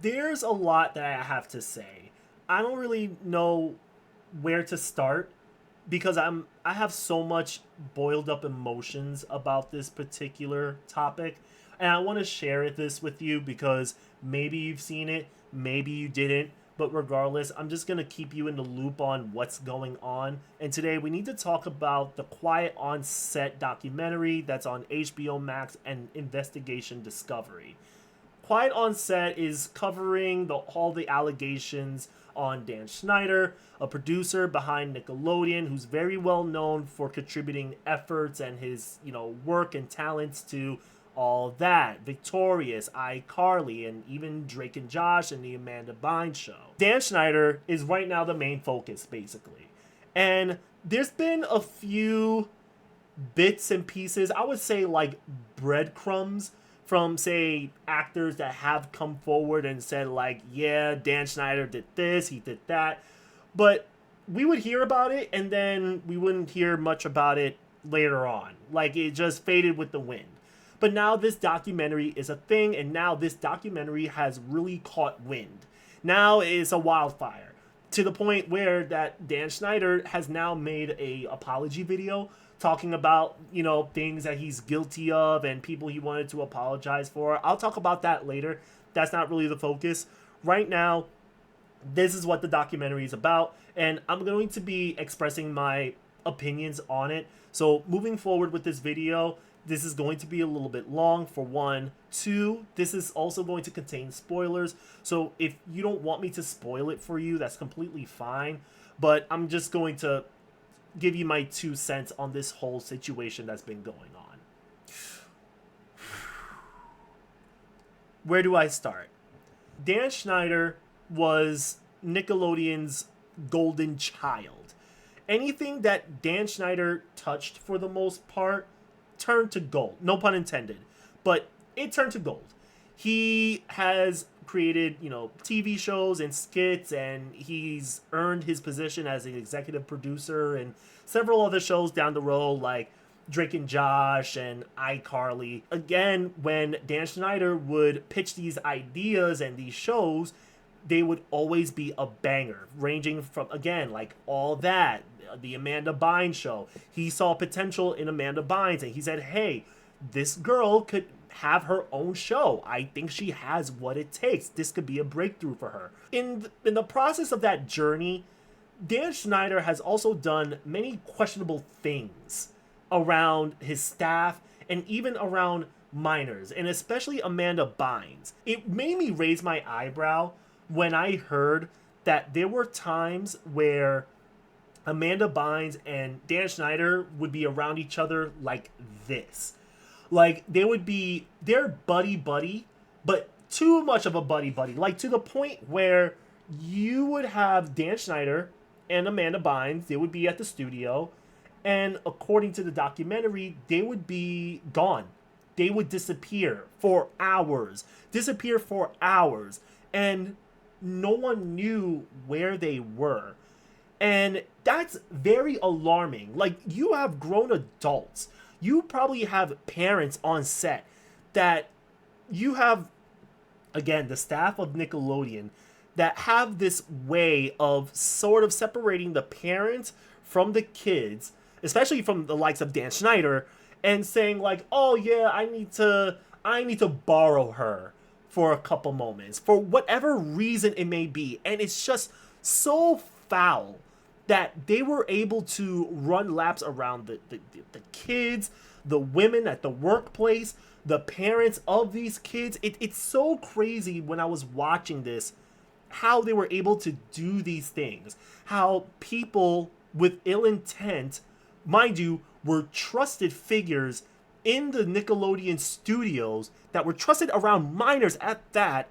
There's a lot that I have to say. I don't really know where to start because I have so much boiled up emotions about this particular topic, and I want to share this with you because maybe you've seen it, maybe you didn't, but regardless, I'm just going to keep you in the loop on what's going on. And today we need to talk about the Quiet on Set documentary that's on HBO Max and Investigation Discovery. Quiet on Set is covering all the allegations on Dan Schneider, a producer behind Nickelodeon, who's very well known for contributing efforts and his work and talents to all that, Victorious, iCarly, and even Drake and Josh and the Amanda Bynes show. Dan Schneider is right now the main focus, basically. And there's been a few bits and pieces, I would say like breadcrumbs from say actors that have come forward and said like, yeah, Dan Schneider did this, he did that. But we would hear about it and then we wouldn't hear much about it later on. Like it just faded with the wind. But now this documentary is a thing, and now this documentary has really caught wind. Now it's a wildfire to the point where that Dan Schneider has now made a apology video talking about things that he's guilty of and people he wanted to apologize for. I'll talk about that later. That's not really the focus right now. This is what the documentary is about, and I'm going to be expressing my opinions on it. So moving forward with this video, this is going to be a little bit long for one. Two, this is also going to contain spoilers. So if you don't want me to spoil it for you, that's completely fine. But I'm just going to give you my 2 cents on this whole situation that's been going on. Where do I start? Dan Schneider was Nickelodeon's golden child. Anything that Dan Schneider touched, for the most part, turned to gold. No pun intended. But it turned to gold. He has created, TV shows and skits, and he's earned his position as an executive producer and several other shows down the road like Drake and Josh and iCarly. Again, when Dan Schneider would pitch these ideas and these shows, they would always be a banger, ranging from, again, like All That, the Amanda Bynes show. He saw potential in Amanda Bynes, and he said, hey, this girl could have her own show. I think she has what it takes. This could be a breakthrough for her. In the process of that journey, Dan Schneider has also done many questionable things around his staff and even around minors, and especially Amanda Bynes. It made me raise my eyebrow when I heard that there were times where Amanda Bynes and Dan Schneider would be around each other like this. Like they're buddy buddy, but too much of a buddy buddy. Like to the point where you would have Dan Schneider and Amanda Bynes, they would be at the studio, and according to the documentary, they would be gone. They would disappear for hours. And no one knew where they were. And that's very alarming. Like, you have grown adults. You probably have parents on set that you have, again, the staff of Nickelodeon that have this way of sort of separating the parents from the kids, especially from the likes of Dan Schneider, and saying like, oh yeah, I need to borrow her for a couple moments for whatever reason it may be. And it's just so foul that they were able to run laps around the kids, the women at the workplace, the parents of these kids. It's so crazy when I was watching this, how they were able to do these things. How people with ill intent, mind you, were trusted figures in the Nickelodeon studios that were trusted around minors at that,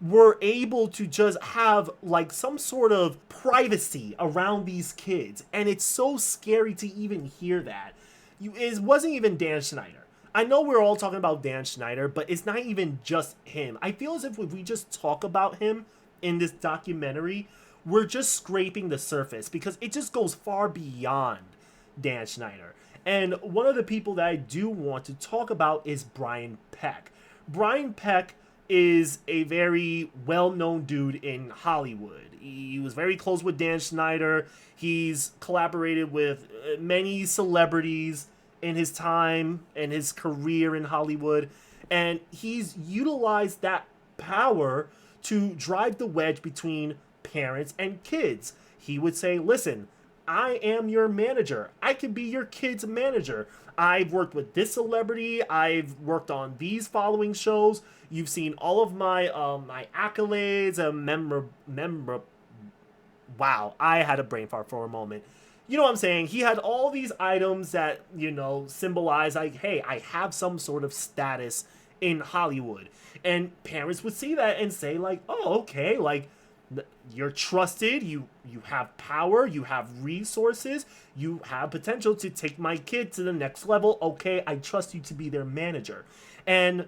were able to just have like some sort of privacy around these kids. And it's so scary to even hear that. It wasn't even Dan Schneider. I know we're all talking about Dan Schneider, but it's not even just him. I feel as if we just talk about him in this documentary, we're just scraping the surface because it just goes far beyond Dan Schneider. And one of the people that I do want to talk about is Brian Peck. Brian Peck is a very well-known dude in Hollywood. He was very close with Dan Schneider. He's collaborated with many celebrities in his time and his career in Hollywood. And he's utilized that power to drive the wedge between parents and kids. He would say, listen, I am your manager. I can be your kid's manager. I've worked with this celebrity. I've worked on these following shows. You've seen all of my my accolades and wow, I had a brain fart for a moment. You know what I'm saying? He had all these items that, symbolize like, hey, I have some sort of status in Hollywood. And parents would see that and say like, oh, okay, like you're trusted, you have power, you have resources, you have potential to take my kid to the next level. Okay, I trust you to be their manager. And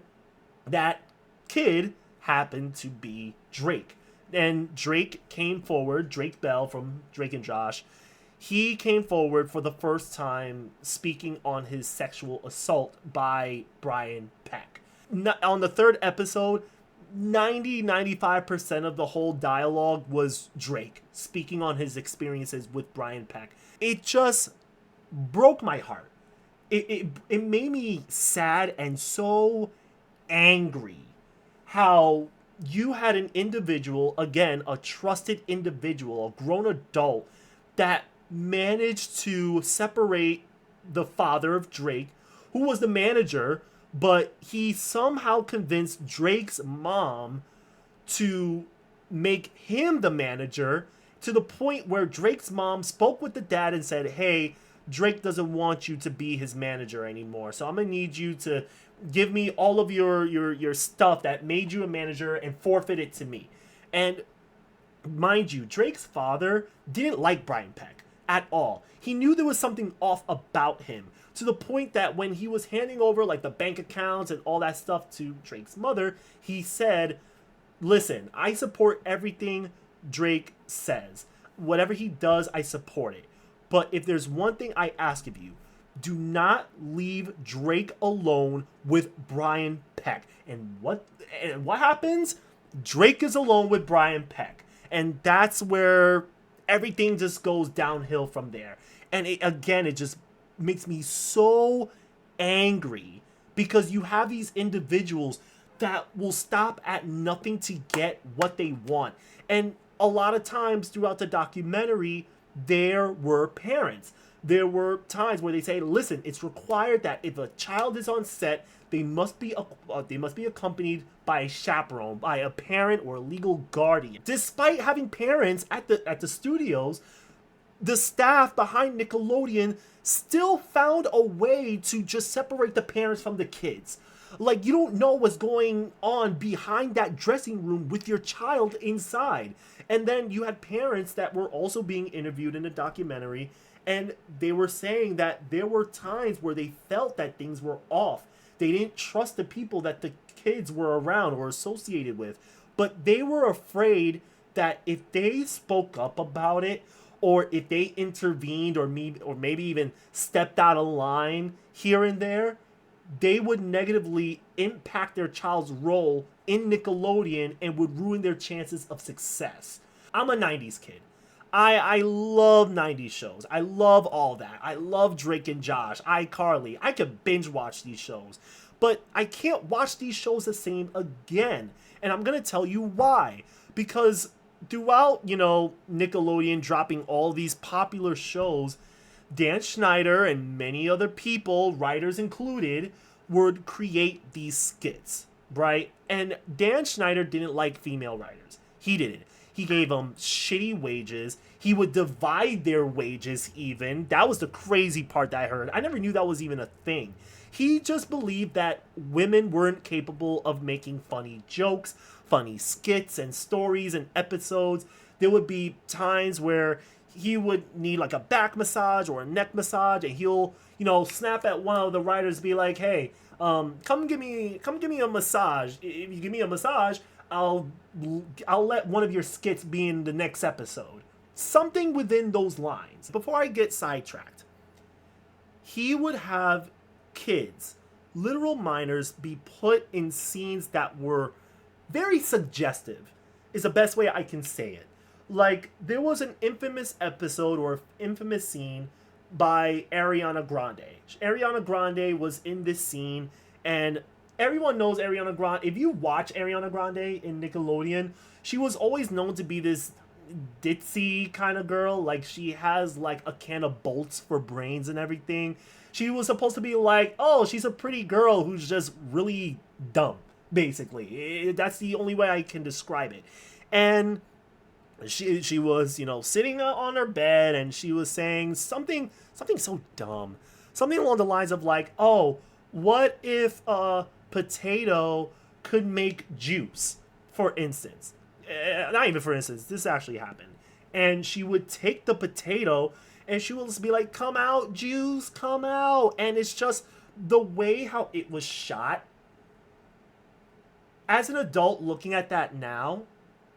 that kid happened to be Drake. And Drake came forward, Drake Bell from Drake and Josh. He came forward for the first time speaking on his sexual assault by Brian Peck. On the third episode, 95% of the whole dialogue was Drake speaking on his experiences with Brian Peck. It just broke my heart. It made me sad and so angry how you had an individual, again, a trusted individual, a grown adult, that managed to separate the father of Drake, who was the manager, but he somehow convinced Drake's mom to make him the manager, to the point where Drake's mom spoke with the dad and said, hey, Drake doesn't want you to be his manager anymore, so I'm gonna need you to give me all of your stuff that made you a manager and forfeit it to me. And mind you, Drake's father didn't like Brian Peck at all. He knew there was something off about him, to the point that when he was handing over like the bank accounts and all that stuff to Drake's mother, he said, listen, I support everything Drake says. Whatever he does, I support it. But if there's one thing I ask of you, do not leave Drake alone with Brian Peck. And what happens? Drake is alone with Brian Peck. And that's where everything just goes downhill from there. And it just makes me so angry, because you have these individuals that will stop at nothing to get what they want. And a lot of times throughout the documentary, there were parents. There were times where they say, listen, it's required that if a child is on set, they must be accompanied by a chaperone, by a parent or a legal guardian. Despite having parents at the studios, the staff behind Nickelodeon still found a way to just separate the parents from the kids. Like, you don't know what's going on behind that dressing room with your child inside. And then you had parents that were also being interviewed in the documentary, and they were saying that there were times where they felt that things were off. They didn't trust the people that the kids were around or associated with. But they were afraid that if they spoke up about it, or if they intervened, or maybe even stepped out of line here and there, they would negatively impact their child's role in Nickelodeon and would ruin their chances of success. I'm a 90s kid. I love 90s shows. I love all that. I love Drake and Josh, iCarly. I could binge watch these shows. But I can't watch these shows the same again. And I'm going to tell you why. Because throughout, Nickelodeon dropping all these popular shows, Dan Schneider and many other people, writers included, would create these skits, right? And Dan Schneider didn't like female writers. He didn't. He gave them shitty wages. He would divide their wages even. That was the crazy part that I heard. I never knew that was even a thing. He just believed that women weren't capable of making funny jokes, funny skits and stories and episodes. There would be times where he would need like a back massage or a neck massage, and he'll, snap at one of the writers, be like, hey, come give me a massage. If you give me a massage, I'll let one of your skits be in the next episode. Something within those lines. Before I get sidetracked, he would have kids, literal minors, be put in scenes that were very suggestive is the best way I can say it. Like, there was an infamous episode or infamous scene by Ariana Grande. Ariana Grande was in this scene, and everyone knows Ariana Grande. If you watch Ariana Grande in Nickelodeon, she was always known to be this ditzy kind of girl. Like, she has like a can of bolts for brains and everything. She was supposed to be like, oh, she's a pretty girl who's just really dumb, basically. That's the only way I can describe it. And she was, you know, sitting on her bed, and she was saying something so dumb. Something along the lines of like, oh, what if a potato could make juice, for instance. Not even for instance, this actually happened. And she would take the potato and she would just be like, come out, juice, come out. And it's just the way how it was shot. As an adult looking at that now,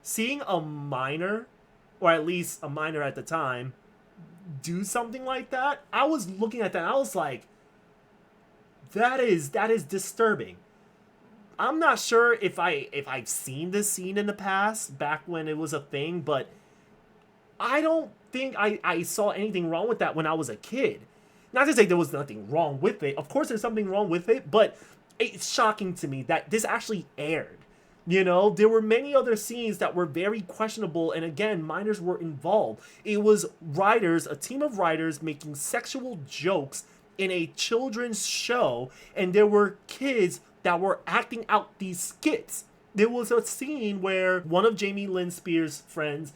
seeing a minor, or at least a minor at the time, do something like that, I was looking at that and I was like, that is disturbing. I'm not sure if I've seen this scene in the past, back when it was a thing, but I don't think I saw anything wrong with that when I was a kid. Not to say there was nothing wrong with it. Of course there's something wrong with it, but it's shocking to me that this actually aired. You know, there were many other scenes that were very questionable, and again, minors were involved. It was writers, a team of writers making sexual jokes in a children's show, and there were kids that were acting out these skits. There was a scene where one of Jamie Lynn Spears' friends,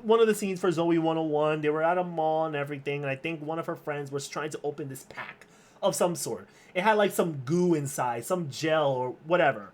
one of the scenes for Zoe 101, they were at a mall and everything, and I think one of her friends was trying to open this pack of some sort. It had like some goo inside, some gel or whatever.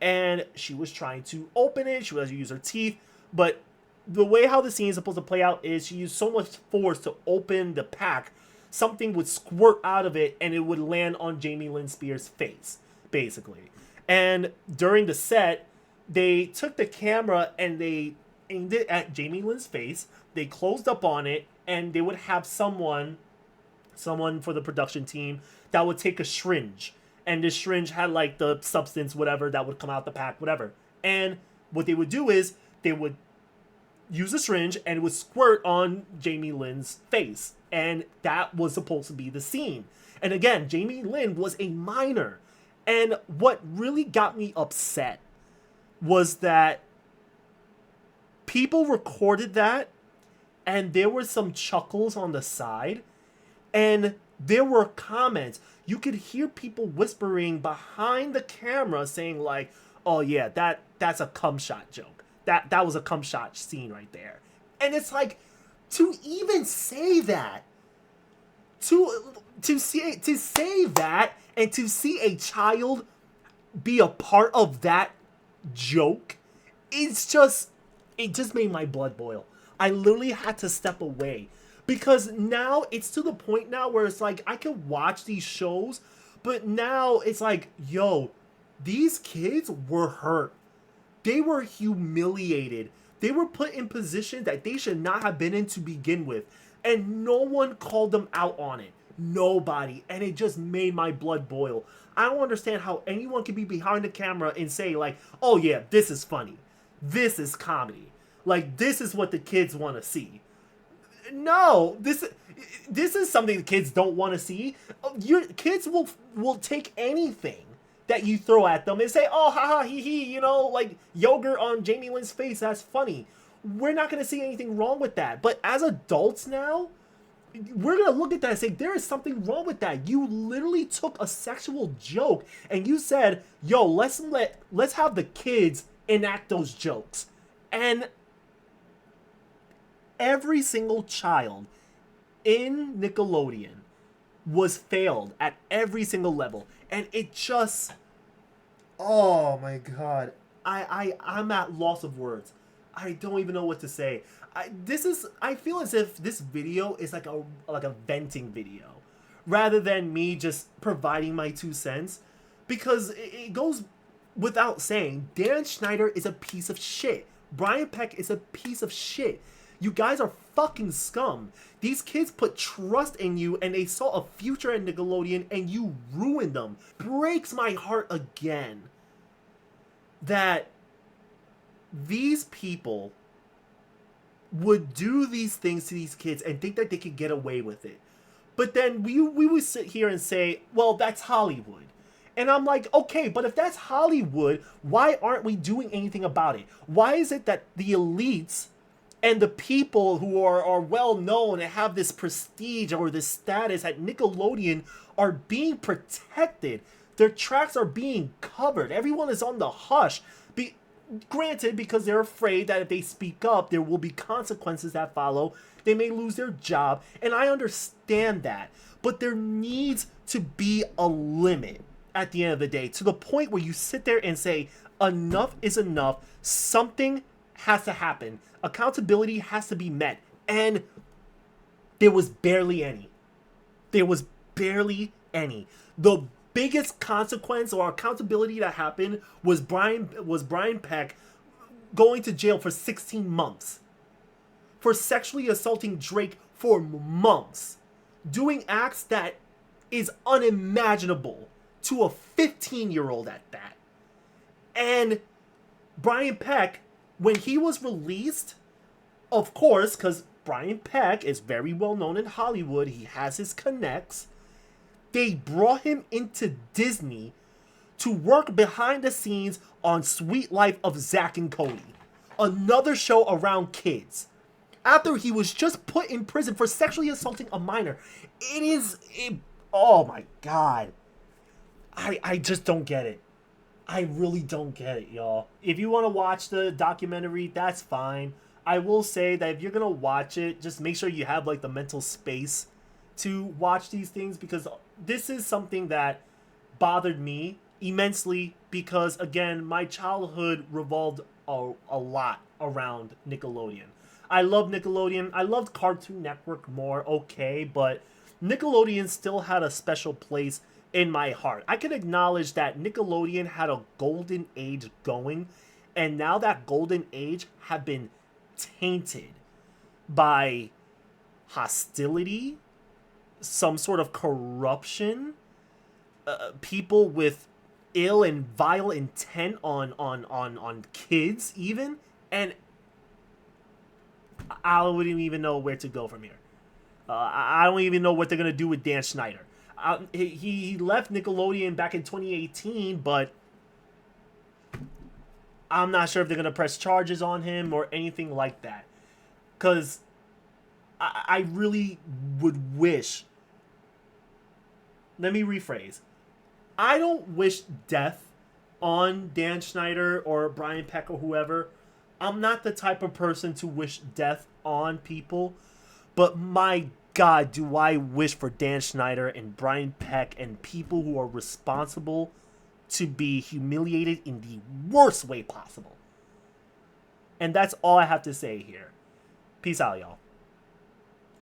And she was trying to open it. She was use her teeth. But the way how the scene is supposed to play out is she used so much force to open the pack, something would squirt out of it and it would land on Jamie Lynn Spears' face, basically. And during the set, they took the camera and they aimed it at Jamie Lynn's face. They closed up on it, and they would have someone for the production team that would take a syringe. And this syringe had like the substance, whatever, that would come out the pack, whatever. And what they would do is they would use a syringe and it would squirt on Jamie Lynn's face. And that was supposed to be the scene. And again, Jamie Lynn was a minor. And what really got me upset was that people recorded that and there were some chuckles on the side. And there were comments. You could hear people whispering behind the camera saying like, oh yeah, that's a cum shot joke. That was a cum shot scene right there. And it's like, to even say that, to say that, and to see a child be a part of that joke, it just made my blood boil. I literally had to step away. Because now it's to the point now where it's like, I can watch these shows, but now it's like, yo, these kids were hurt. They were humiliated. They were put in positions that they should not have been in to begin with. And no one called them out on it. Nobody. And it just made my blood boil. I don't understand how anyone can be behind the camera and say like, oh yeah, this is funny. This is comedy. Like, this is what the kids want to see. No, this is something the kids don't want to see. Your kids will take anything that you throw at them and say, oh, haha, hee hee, you know, like yogurt on Jamie Lynn's face, that's funny. We're not going to see anything wrong with that. But as adults now, we're going to look at that and say, there is something wrong with that. You literally took a sexual joke and you said, yo, let's have the kids enact those jokes. And every single child in Nickelodeon was failed at every single level. And it just, oh my god. I'm at loss of words. I don't even know what to say. I feel as if this video is like a venting video rather than me just providing my 2 cents, because it goes without saying, Dan Schnieder is a piece of shit. Brian Peck is a piece of shit. You guys are fucking scum. These kids put trust in you and they saw a future in Nickelodeon and you ruined them. Breaks my heart again that these people would do these things to these kids and think that they could get away with it. But then we would sit here and say, well, that's Hollywood. And I'm like, okay, but if that's Hollywood, why aren't we doing anything about it? Why is it that the elites and the people who are well known and have this prestige or this status at Nickelodeon are being protected? Their tracks are being covered. Everyone is on the hush. Granted, because they're afraid that if they speak up, there will be consequences that follow. They may lose their job, and I understand that. But there needs to be a limit at the end of the day, to the point where you sit there and say, enough is enough. Something has to happen. Accountability has to be met. And there was barely any. There was barely any. The biggest consequence or accountability that happened was Brian Peck going to jail for 16 months for sexually assaulting Drake for months, doing acts that is unimaginable to a 15-year-old at that. And Brian Peck, when he was released, of course, because Brian Peck is very well known in Hollywood, he has his connects, they brought him into Disney to work behind the scenes on Sweet Life of Zack and Cody, another show around kids, after he was just put in prison for sexually assaulting a minor. Oh my God. I just don't get it. I really don't get it, y'all. If you want to watch the documentary, that's fine. I will say that if you're going to watch it, just make sure you have like the mental space to watch these things, because this is something that bothered me immensely, because again, my childhood revolved a lot around Nickelodeon. I love Nickelodeon. I loved Cartoon Network more, okay, but Nickelodeon still had a special place in my heart. I can acknowledge that Nickelodeon had a golden age going, and now that golden age have been tainted by hostility, some sort of corruption, people with ill and vile intent on kids even, and I wouldn't even know where to go from here. I don't even know what they're going to do with Dan Schneider. He left Nickelodeon back in 2018, but I'm not sure if they're going to press charges on him or anything like that. Because I really would wish... Let me rephrase. I don't wish death on Dan Schneider or Brian Peck or whoever. I'm not the type of person to wish death on people. But my God, do I wish for Dan Schneider and Brian Peck and people who are responsible to be humiliated in the worst way possible. And that's all I have to say here. Peace out, y'all.